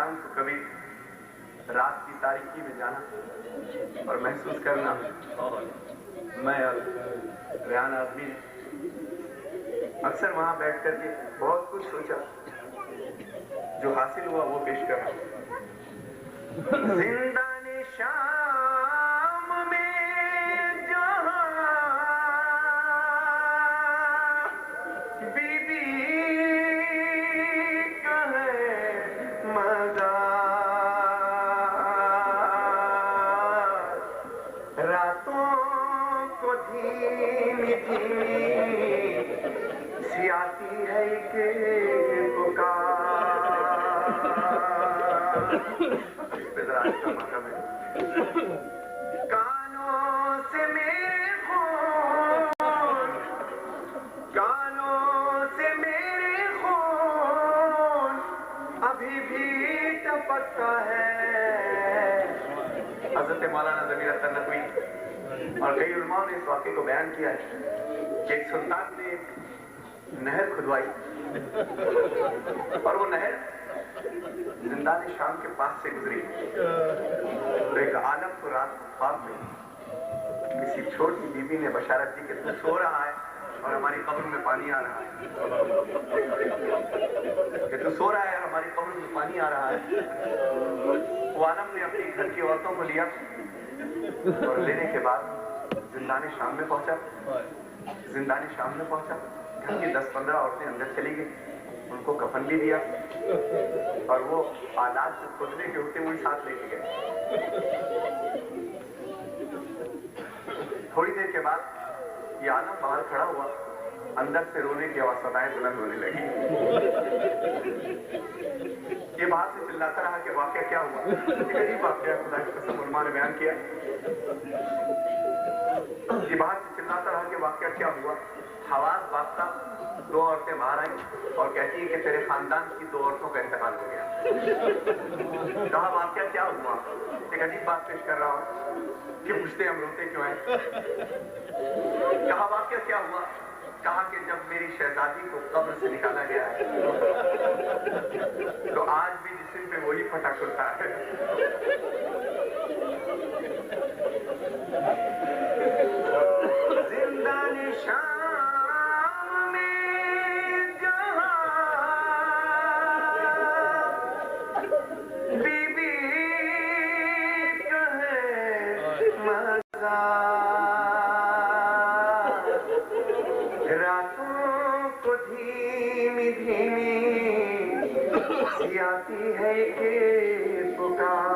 जाऊं तो कभी रात की तारीकी में जाना और महसूस करना मैं और रेहान आजमी अक्सर वहां बैठ करके बहुत कुछ सोचा, जो हासिल हुआ वो पेश कर रहा हूं। जिंदाने शाम में जहां बीबी का है मजा, रातों को धीमी धीमी सी आती है कि पुकार। कानों से मेरे खून, कानों से मेरे खून अभी भी टपकता है। हज़रत मौलाना ज़मीर अख्तर नकवी और कई उलमाओं ने इस वाक़े को बयान किया है कि एक सुल्तान ने नहर खुदवाई और वो नहर जिंदान शाम के पास से गुजरी। तो एक आलम को रात ख्वाब में किसी छोटी बीबी ने बशारत दी कि तू सो रहा है और हमारी कब्र में पानी आ रहा है, कि तू सो रहा है और हमारी कब्र में पानी आ रहा है। वो आलम ने अपनी घर की औरतों को लिया और लेने के बाद जिंदान शाम में पहुंचा। जिंदान शाम में पहुंचा, घर की 10-15 औरतें अंदर चली गई, उनको कफन भी दिया और वो आलात जो खोदने के होते वही साथ लेके गए। थोड़ी देर के बाद ये आलम बाहर खड़ा हुआ, अंदर से रोने की आवाज सदाएं बुलंद होने लगी। ये बाहर से चिल्लाता रहा कि वाकया क्या हुआ। अजीब वाकया खुदा की कसम उलमा ने बयान किया। ये बाहर से चिल्लाता रहा कि वाकया क्या हुआ। हवास बास्ता 2 औरतें बाहर आई और कहती है कि तेरे खानदान की 2 औरतों का इंतकाल हो गया। कहा वाकया क्या हुआ। एक अजीब बात पेश कर रहा हूं कि पूछते हम रोते क्यों हैं। कहा वाकया क्या हुआ। कहा कि जब मेरी शहजादी को कब्र से निकाला गया है तो आज भी जिस्म पे वही फटा खुलता है। जिंदानी शाम में जहां बीबी का है मजा, रातों को धीमी धीमी सी आती है कि पुकार।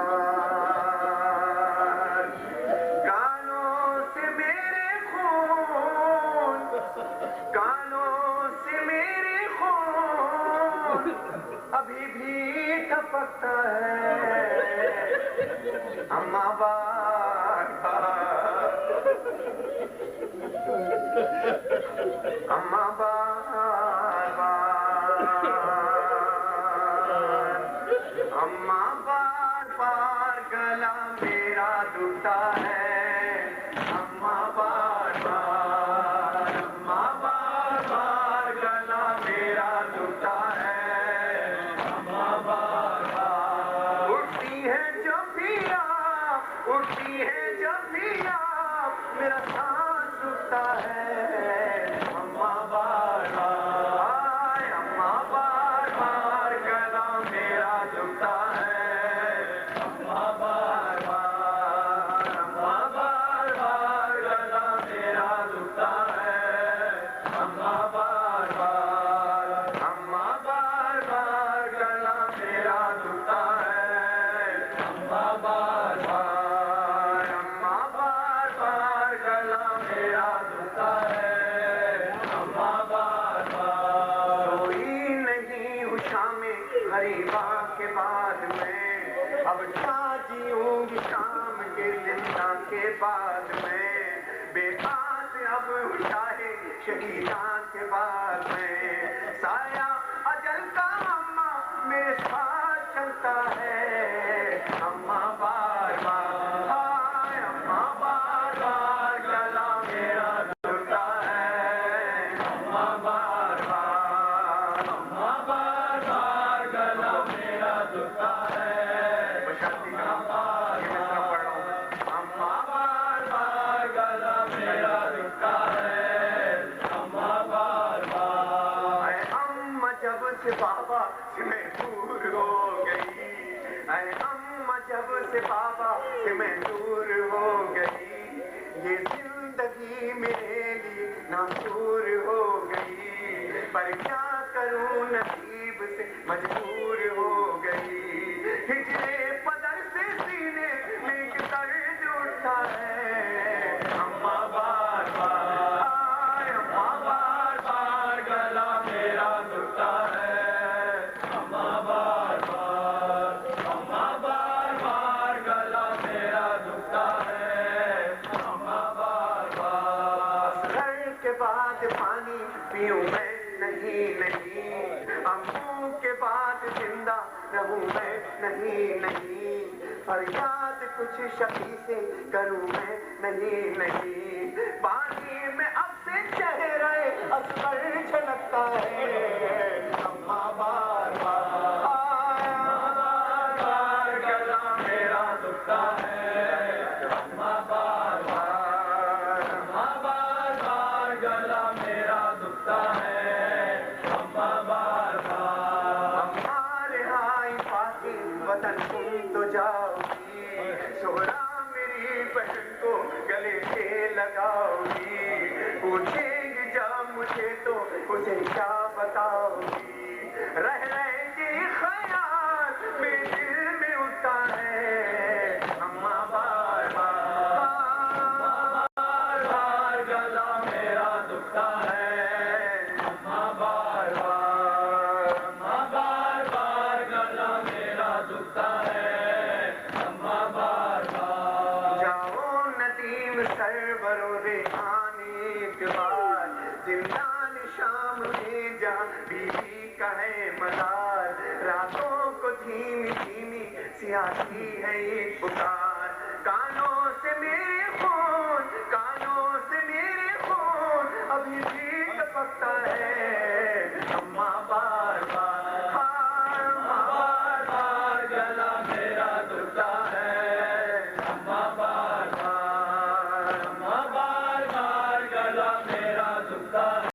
कानों से मेरे खून, कानों से मेरे खून अभी भी टपकता है। अम्मा बार अम्मा बार अम्मा बार गला मेरा दुखता है। अम्मा बार गला मेरा दुखता है। अम्मा बार उठती है जब भी आप, उठती है जब भी आप, मेरा सांस रुकता है। अम्मा बार गला मेरा दुखता है। अम्मा बार गला मेरा दुखता है। अम्मा बार गला मेरा दुखता है। अम्मा बार गला मेरा दुखता है। अम्मा बार कोई नहीं उषा में गरीबा के बाद में, अब क्या जीऊंगी शाम के जिंदा के बाद में। बेआस अब उषा है शहीदा के बाद में। साया अजल का अम्मा मेरे साथ चलता है। अम्मा बार अम्मा बार गला मेरा दुखता है। अम्मा बार गला मेरा दुखता है। पीऊं मैं नहीं नहीं, अम्मू के बाद जिंदा रहूं मैं नहीं नहीं, फरियाद कुछ शकी से करूं मैं नहीं नहीं, पानी में अब से चेहरा असगर झलकता है, अम्मा बार बार गला मेरा दुखता है, अम्मा बार बार गला मेरा दुखता है, अम्मा बार बार। अम्मा रिहाई पाके वतन तुम तो जाओगी, सोहरा मेरी बहन को गले से लगाओगी, पूछेगी जब मुझे तो मुझे क्या बताओगी, रह के ख्याल मेरे दिल में उठता है, अम्मा बार बार गला मेरा दुखता है, अम्मा बार बार गला मेरा दुखता है, अम्मा बार बार। जाओ नदीम सरवरो रेहानी के बाद, जिंदान शाम में जहाँ बीवी का है मदार, रातों को धीमी धीमी सियासी है ये पुकार, कानों से मेरे खून, कानों से मेरे खून अभी भी टपकता है,